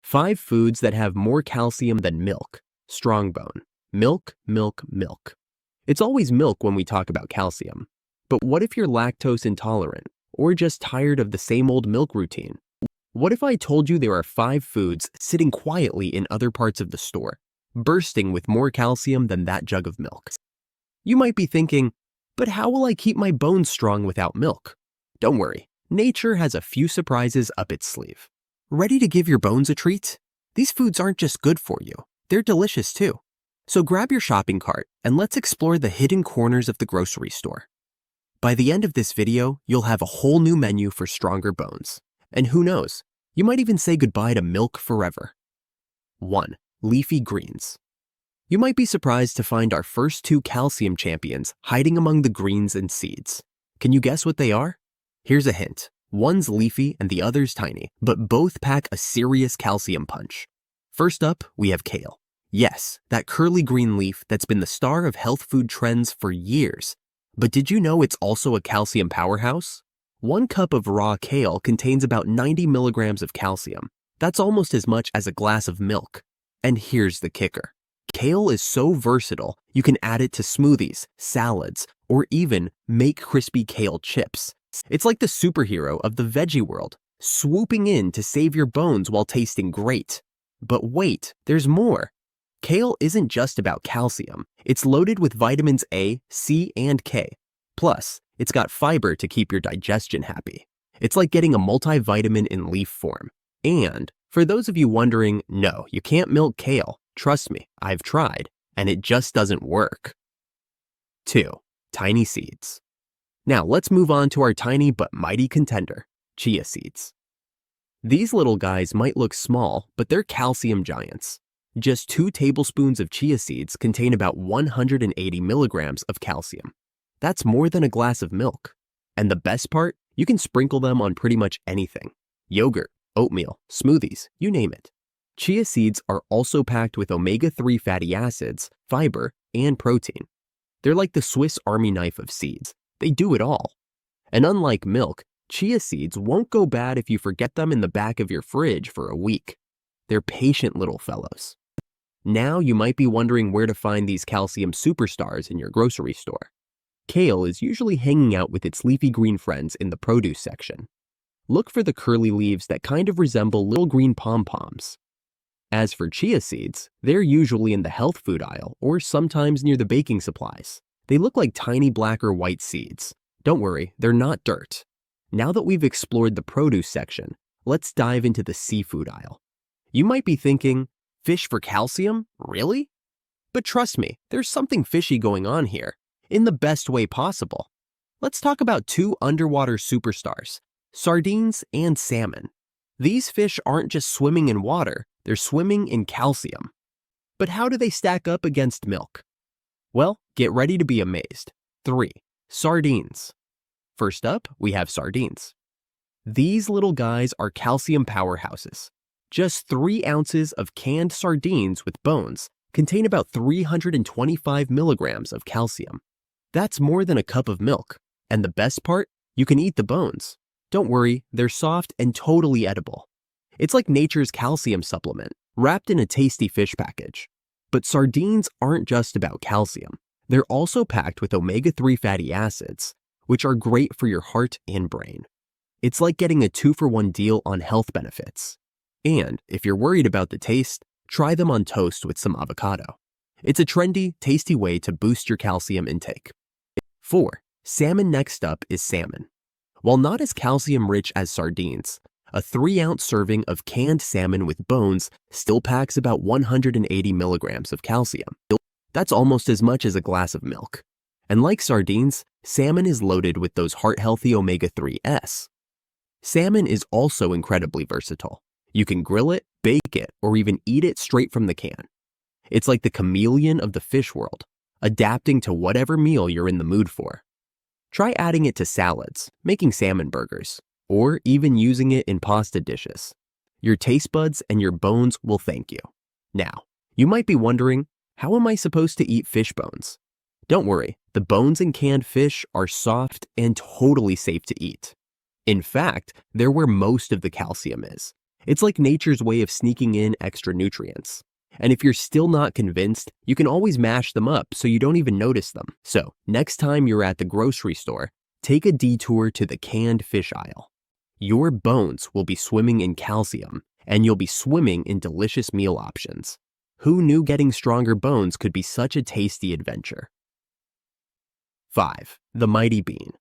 5 foods that have more calcium than milk. Strong bone. Milk, milk, milk. It's always milk when we talk about calcium. But what if you're lactose intolerant or just tired of the same old milk routine? What if I told you there are 5 foods sitting quietly in other parts of the store, bursting with more calcium than that jug of milk? You might be thinking, but how will I keep my bones strong without milk? Don't worry, nature has a few surprises up its sleeve. Ready to give your bones a treat? These foods aren't just good for you, they're delicious too. So grab your shopping cart and let's explore the hidden corners of the grocery store. By the end of this video, you'll have a whole new menu for stronger bones. And who knows, you might even say goodbye to milk forever. 1. Leafy greens. You might be surprised to find our first 2 calcium champions hiding among the greens and seeds. Can you guess what they are? Here's a hint. One's leafy and the other's tiny, but both pack a serious calcium punch. First up, we have kale. Yes, that curly green leaf that's been the star of health food trends for years. But did you know it's also a calcium powerhouse? 1 cup of raw kale contains about 90 milligrams of calcium. That's almost as much as a glass of milk. And here's the kicker. Kale is so versatile, you can add it to smoothies, salads, or even make crispy kale chips. It's like the superhero of the veggie world, swooping in to save your bones while tasting great. But wait, there's more. Kale isn't just about calcium. It's loaded with vitamins A, C, and K. Plus, it's got fiber to keep your digestion happy. It's like getting a multivitamin in leaf form. And for those of you wondering, no, you can't milk kale. Trust me, I've tried, and it just doesn't work. 2. Tiny seeds. Now let's move on to our tiny but mighty contender, chia seeds. These little guys might look small, but they're calcium giants. Just 2 tablespoons of chia seeds contain about 180 milligrams of calcium. That's more than a glass of milk. And the best part, you can sprinkle them on pretty much anything. Yogurt, oatmeal, smoothies, you name it. Chia seeds are also packed with omega-3 fatty acids, fiber, and protein. They're like the Swiss Army knife of seeds. They do it all. And unlike milk, chia seeds won't go bad if you forget them in the back of your fridge for a week. They're patient little fellows. Now you might be wondering where to find these calcium superstars in your grocery store. Kale is usually hanging out with its leafy green friends in the produce section. Look for the curly leaves that kind of resemble little green pom-poms. As for chia seeds, they're usually in the health food aisle or sometimes near the baking supplies. They look like tiny black or white seeds. Don't worry, they're not dirt. Now that we've explored the produce section, let's dive into the seafood aisle. You might be thinking, fish for calcium? Really? But trust me, there's something fishy going on here, in the best way possible. Let's talk about 2 underwater superstars, sardines and salmon. These fish aren't just swimming in water, they're swimming in calcium. But how do they stack up against milk? Well, get ready to be amazed. 3. Sardines. First up, we have sardines. These little guys are calcium powerhouses. Just 3 ounces of canned sardines with bones contain about 325 milligrams of calcium. That's more than a cup of milk. And the best part, you can eat the bones. Don't worry, they're soft and totally edible. It's like nature's calcium supplement, wrapped in a tasty fish package. But sardines aren't just about calcium. They're also packed with omega-3 fatty acids, which are great for your heart and brain. It's like getting a 2-for-1 deal on health benefits. And if you're worried about the taste, try them on toast with some avocado. It's a trendy, tasty way to boost your calcium intake. 4. Salmon. Next up is salmon. While not as calcium-rich as sardines, a 3-ounce serving of canned salmon with bones still packs about 180 milligrams of calcium. That's almost as much as a glass of milk. And like sardines, salmon is loaded with those heart-healthy omega-3s. Salmon is also incredibly versatile. You can grill it, bake it, or even eat it straight from the can. It's like the chameleon of the fish world, adapting to whatever meal you're in the mood for. Try adding it to salads, making salmon burgers, or even using it in pasta dishes. Your taste buds and your bones will thank you. Now, you might be wondering, how am I supposed to eat fish bones? Don't worry, the bones in canned fish are soft and totally safe to eat. In fact, they're where most of the calcium is. It's like nature's way of sneaking in extra nutrients. And if you're still not convinced, you can always mash them up so you don't even notice them. So, next time you're at the grocery store, take a detour to the canned fish aisle. Your bones will be swimming in calcium, and you'll be swimming in delicious meal options. Who knew getting stronger bones could be such a tasty adventure? 5. The mighty bean.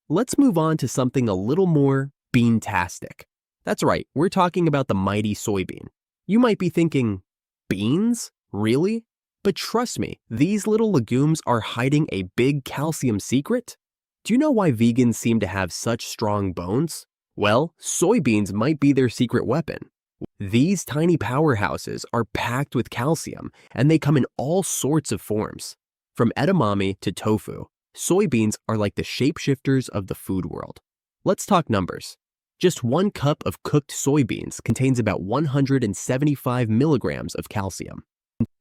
Let's move on to something a little more bean-tastic. That's right, we're talking about the mighty soybean. You might be thinking, beans? Really? But trust me, these little legumes are hiding a big calcium secret. Do you know why vegans seem to have such strong bones? Well, soybeans might be their secret weapon. These tiny powerhouses are packed with calcium, and they come in all sorts of forms. From edamame to tofu, soybeans are like the shapeshifters of the food world. Let's talk numbers. Just 1 cup of cooked soybeans contains about 175 milligrams of calcium.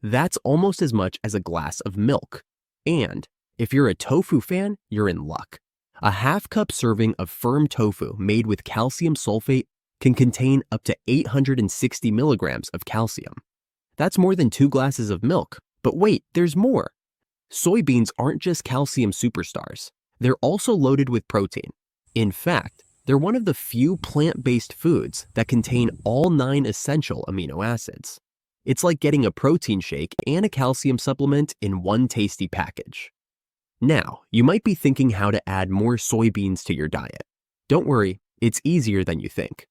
That's almost as much as a glass of milk. And if you're a tofu fan, you're in luck. A half-cup serving of firm tofu made with calcium sulfate can contain up to 860 milligrams of calcium. That's more than 2 glasses of milk. But wait, there's more. Soybeans aren't just calcium superstars. They're also loaded with protein. In fact, they're one of the few plant-based foods that contain all 9 essential amino acids. It's like getting a protein shake and a calcium supplement in one tasty package. Now, you might be thinking how to add more soybeans to your diet. Don't worry, it's easier than you think.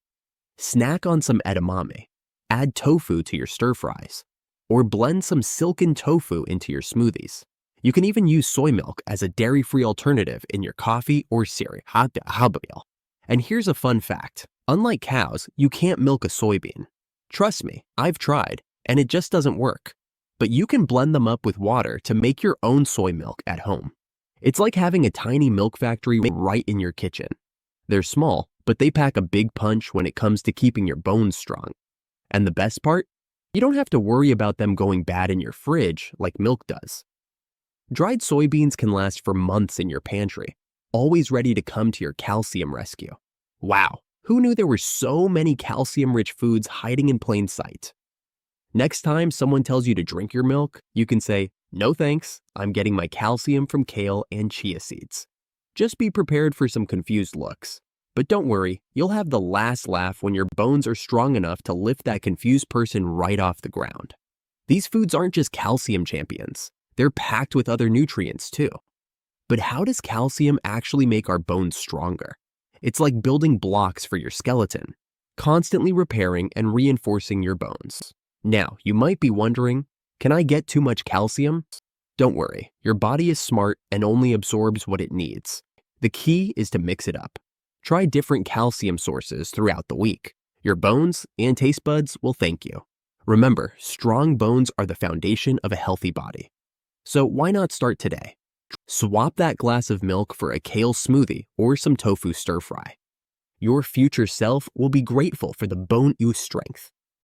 Snack on some edamame, add tofu to your stir-fries, or blend some silken tofu into your smoothies. You can even use soy milk as a dairy-free alternative in your coffee or cereal. And here's a fun fact. Unlike cows, you can't milk a soybean. Trust me, I've tried, and it just doesn't work. But you can blend them up with water to make your own soy milk at home. It's like having a tiny milk factory right in your kitchen. They're small, but they pack a big punch when it comes to keeping your bones strong. And the best part? You don't have to worry about them going bad in your fridge like milk does. Dried soybeans can last for months in your pantry, always ready to come to your calcium rescue. Wow, who knew there were so many calcium-rich foods hiding in plain sight? Next time someone tells you to drink your milk, you can say, "No thanks, I'm getting my calcium from kale and chia seeds." Just be prepared for some confused looks. But don't worry, you'll have the last laugh when your bones are strong enough to lift that confused person right off the ground. These foods aren't just calcium champions. They're packed with other nutrients too. But how does calcium actually make our bones stronger? It's like building blocks for your skeleton, constantly repairing and reinforcing your bones. Now, you might be wondering, can I get too much calcium? Don't worry, your body is smart and only absorbs what it needs. The key is to mix it up. Try different calcium sources throughout the week. Your bones and taste buds will thank you. Remember, strong bones are the foundation of a healthy body. So why not start today? Swap that glass of milk for a kale smoothie or some tofu stir-fry. Your future self will be grateful for the bone-use strength.